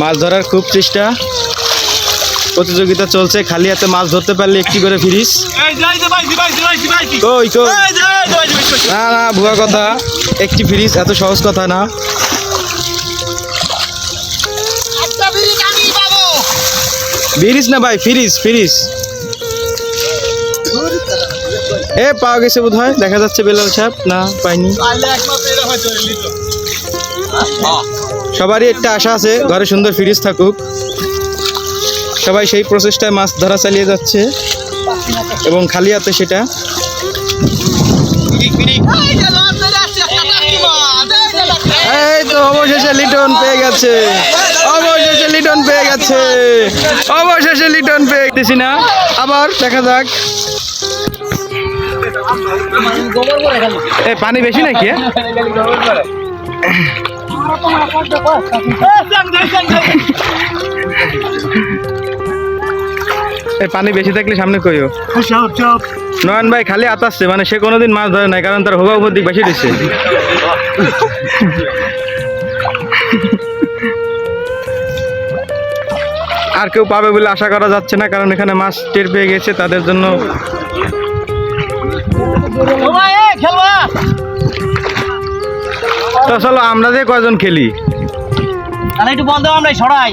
মাছ ধরার খুব চেষ্টা, প্রতিযোগিতা চলছে। খালি হাতে মাছ ধরতে পারলে একটি করে ফিরিস। কই কই, না না ভুয়া কথা, একটি ফিরিস এত সহজ কথা না। ফিরিস না ভাই, ফিরিস ফিরিস। এ পাওয়া গেছে বোধ হয়, দেখা যাচ্ছে বেলাল সাহেব। না পাইনি। সবারই একটা আশা আছে ঘরে সুন্দর ফ্রিজ থাকুক, সবাই সেই প্রচেষ্টায় মাছ ধরা চালিয়ে যাচ্ছে এবং খালি হাতে সেটা। এই তো অবশেষে লিটন পেয়ে গেছে, অবশেষে লিটন পেয়ে গেছে, অবশেষে লিটন পেয়ে গেছি না। আবার দেখা যাক। এই পানি বেশি নাকি? পানি বেশি থাকলে সামনে কইও। নয়ন ভাই খালি আতাচ্ছে, মানে সে কোনোদিন মাছ ধরে নাই, কারণ তার হোগা উপর দিক বেশি দিচ্ছে। আর কেউ পাবে বলে আশা করা যাচ্ছে না, কারণ এখানে মাছ টের পেয়ে গেছে তাদের জন্য। তো চলো আমরা যে কয়জন খেলি, একটু বল দাও, আমরা সরাই।